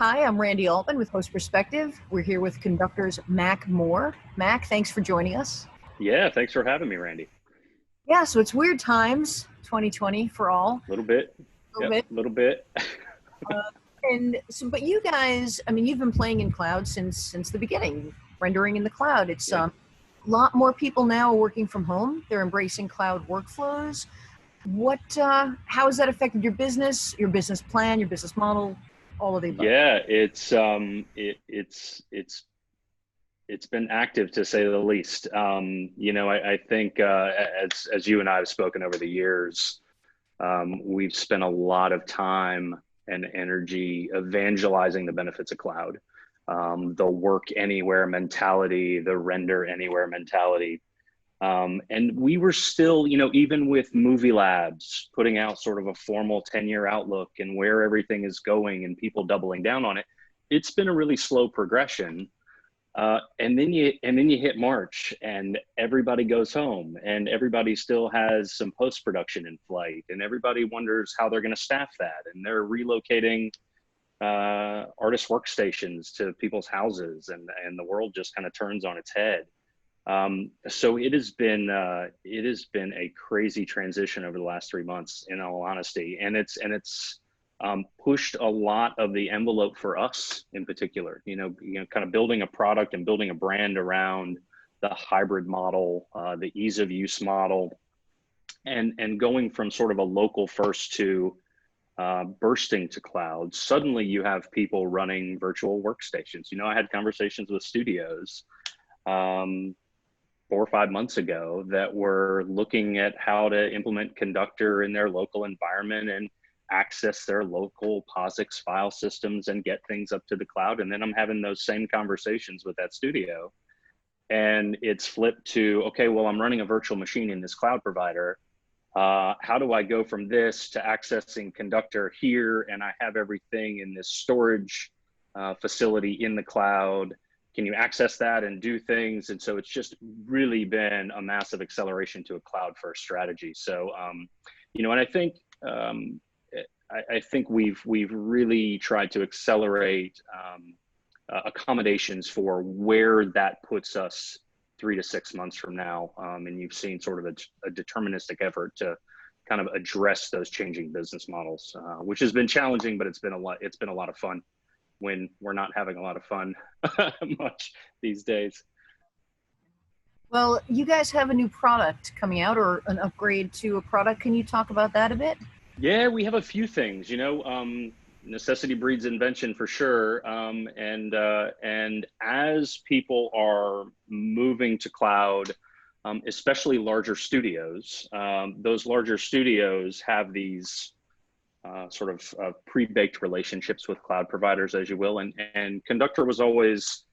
Hi, I'm Randy Altman with Host Perspective. We're here with Conductor's Mac Moore. Mac, thanks for joining us. Yeah, thanks for having me, Randy. Yeah, so it's weird times, 2020 for all. A little bit. A little Yep, bit. a little bit. But you guys, I mean, you've been playing in cloud since the beginning, rendering in the cloud. It's Yeah. a lot more people now are working from home. They're embracing cloud workflows. How has that affected your business plan, your business model, all of the above? Yeah, it's been active to say the least. I think as you and I have spoken over the years, we've spent a lot of time and energy evangelizing the benefits of cloud. The work anywhere mentality, the render anywhere mentality. And we were still, even with movie labs putting out sort of a formal 10-year outlook and where everything is going and people doubling down on it, it's been a really slow progression. And then you hit March and everybody goes home and everybody still has some post-production in flight and everybody wonders how they're going to staff that. And they're relocating artist workstations to people's houses and the world just kind of turns on its head. So it has been a crazy transition over the last 3 months, in all honesty, and it's pushed a lot of the envelope for us in particular. Kind of building a product and building a brand around the hybrid model, the ease of use model, and going from sort of a local first to bursting to cloud. Suddenly, you have people running virtual workstations. I had conversations with studios. 4 or 5 months ago that were looking at how to implement Conductor in their local environment and access their local POSIX file systems and get things up to the cloud. And then I'm having those same conversations with that studio. And it's flipped to, okay, well, I'm running a virtual machine in this cloud provider. How do I go from this to accessing Conductor here? And I have everything in this storage facility in the cloud. Can you access that and do things? And so it's just really been a massive acceleration to a cloud first strategy. So, and I think we've really tried to accelerate accommodations for where that puts us 3 to 6 months from now. And you've seen sort of a deterministic effort to kind of address those changing business models, which has been challenging, but it's been a lot of fun when we're not having a lot of fun much these days. Well, you guys have a new product coming out or an upgrade to a product. Can you talk about that a bit? Yeah, we have a few things, necessity breeds invention for sure. And as people are moving to cloud, especially larger studios, those larger studios have these sort of pre-baked relationships with cloud providers, as you will. And Conductor was always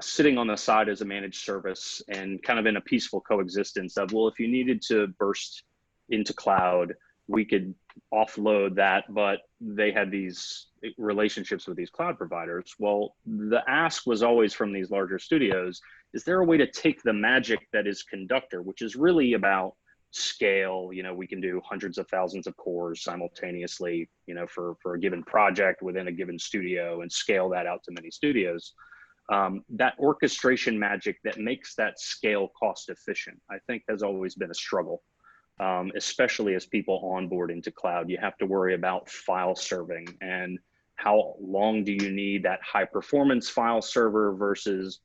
sitting on the side as a managed service and kind of in a peaceful coexistence of, well, if you needed to burst into cloud, we could offload that, but they had these relationships with these cloud providers. Well, the ask was always from these larger studios, is there a way to take the magic that is Conductor, which is really about scale? We can do hundreds of thousands of cores simultaneously, for a given project within a given studio and scale that out to many studios. That orchestration magic that makes that scale cost efficient, I think has always been a struggle. Especially as people onboard into cloud, you have to worry about file serving and how long do you need that high performance file server versus,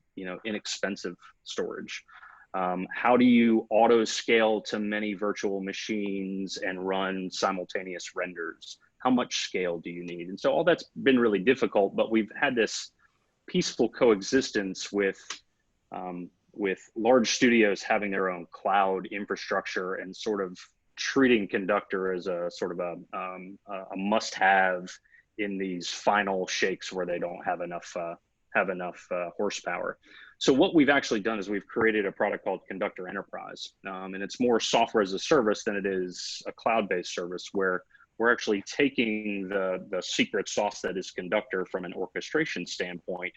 inexpensive storage. How do you auto scale to many virtual machines and run simultaneous renders? How much scale do you need? And so all that's been really difficult, but we've had this peaceful coexistence with large studios having their own cloud infrastructure and sort of treating Conductor as a sort of a must-have in these final shakes where they don't have enough horsepower. So what we've actually done is we've created a product called Conductor Enterprise, and it's more software as a service than it is a cloud-based service, where we're actually taking the secret sauce that is Conductor from an orchestration standpoint,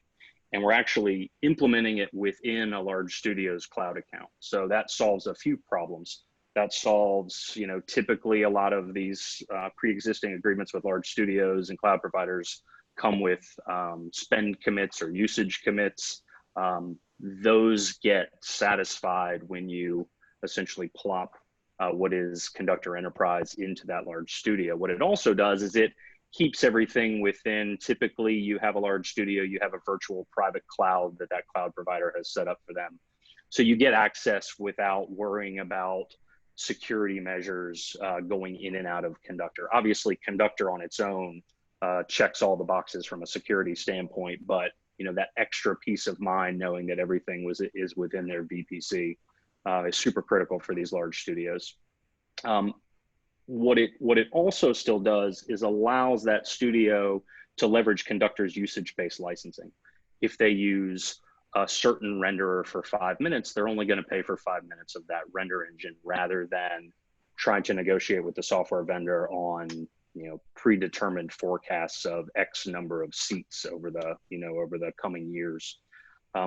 and we're actually implementing it within a large studio's cloud account. So that solves a few problems. That solves, typically a lot of these pre-existing agreements with large studios and cloud providers come with spend commits or usage commits. Those get satisfied when you essentially plop what is Conductor Enterprise into that large studio. What it also does is it keeps everything within, typically you have a large studio, you have a virtual private cloud that cloud provider has set up for them. So you get access without worrying about security measures going in and out of Conductor. Obviously, Conductor on its own checks all the boxes from a security standpoint, but that extra peace of mind knowing that everything is within their VPC is super critical for these large studios. What it also still does is allows that studio to leverage Conductor's usage-based licensing. If they use a certain renderer for 5 minutes, they're only going to pay for 5 minutes of that render engine, rather than trying to negotiate with the software vendor on predetermined forecasts of X number of seats over the coming years.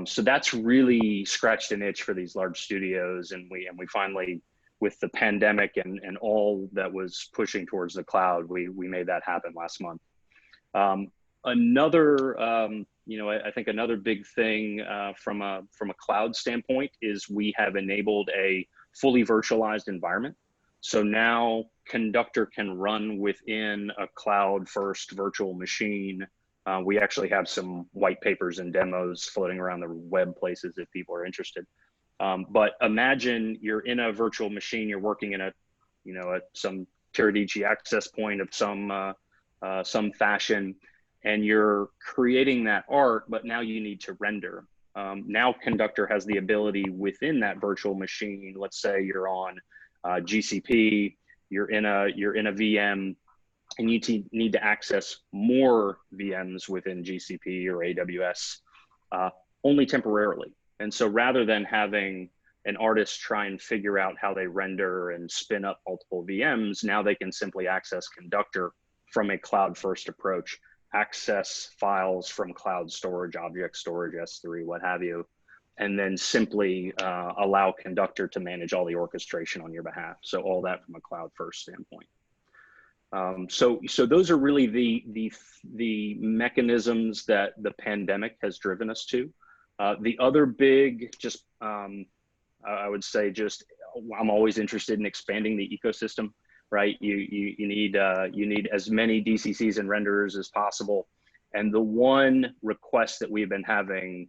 So that's really scratched an itch for these large studios, and we finally, with the pandemic and all that was pushing towards the cloud, we made that happen last month. I think another big thing from a cloud standpoint is we have enabled a fully virtualized environment. So now Conductor can run within a cloud-first virtual machine. We actually have some white papers and demos floating around the web places if people are interested. But imagine you're in a virtual machine, you're working in some Teradici access point of some fashion, and you're creating that art, but now you need to render. Now Conductor has the ability within that virtual machine. Let's say you're on GCP, you're in a VM, and you need to access more VMs within GCP or AWS, only temporarily. And so rather than having an artist try and figure out how they render and spin up multiple VMs, now they can simply access Conductor from a cloud-first approach, access files from cloud storage, object storage, S3, what have you, and then simply allow Conductor to manage all the orchestration on your behalf. So all that from a cloud-first standpoint. So those are really the mechanisms that the pandemic has driven us to. The other big, I would say, I'm always interested in expanding the ecosystem, right? You need as many DCCs and renderers as possible. And the one request that we've been having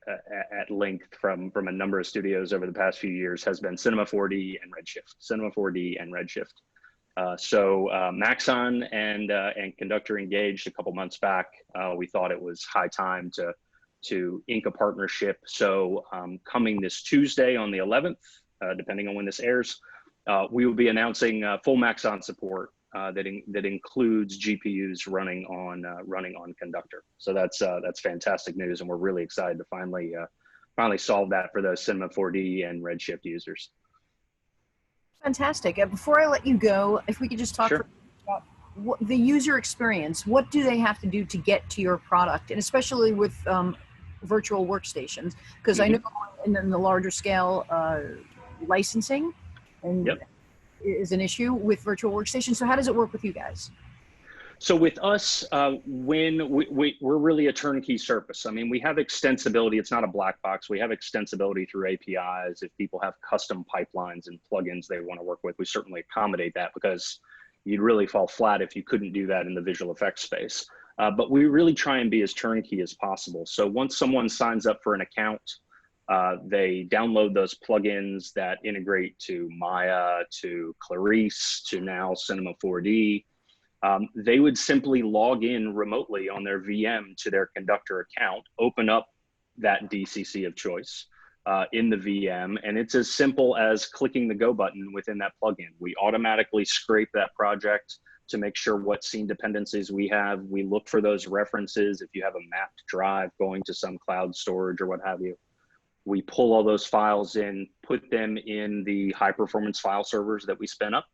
at length from a number of studios over the past few years has been Cinema 4D and Redshift. Cinema 4D and Redshift. So Maxon and Conductor engaged a couple months back. We thought it was high time to ink a partnership. So coming this Tuesday on the 11th, depending on when this airs, we will be announcing full Maxon support that includes GPUs running on Conductor. So that's fantastic news, and we're really excited to finally solve that for those Cinema 4D and Redshift users. Fantastic. Before I let you go, if we could just talk about the user experience. What do they have to do to get to your product, and especially with virtual workstations? Because I know in the larger scale, licensing is an issue with virtual workstations. So how does it work with you guys? So with us, when we're really a turnkey service. I mean, we have extensibility. It's not a black box. We have extensibility through APIs. If people have custom pipelines and plugins they want to work with, we certainly accommodate that, because you'd really fall flat if you couldn't do that in the visual effects space. But we really try and be as turnkey as possible. So once someone signs up for an account, they download those plugins that integrate to Maya, to Clarice, to now Cinema 4D. They would simply log in remotely on their VM to their Conductor account, open up that DCC of choice in the VM, and it's as simple as clicking the go button within that plugin. We automatically scrape that project to make sure what scene dependencies we have. We look for those references. If you have a mapped drive going to some cloud storage or what have you, we pull all those files in, put them in the high performance file servers that we spin up.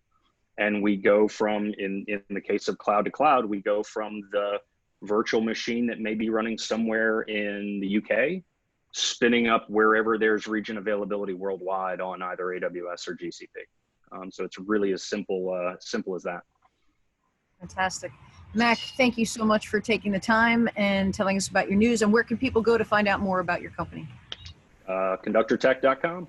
And we go from, in the case of cloud to cloud, we go from the virtual machine that may be running somewhere in the UK, spinning up wherever there's region availability worldwide on either AWS or GCP. So it's really as simple as that. Fantastic. Mac, thank you so much for taking the time and telling us about your news. And where can people go to find out more about your company? Conductortech.com.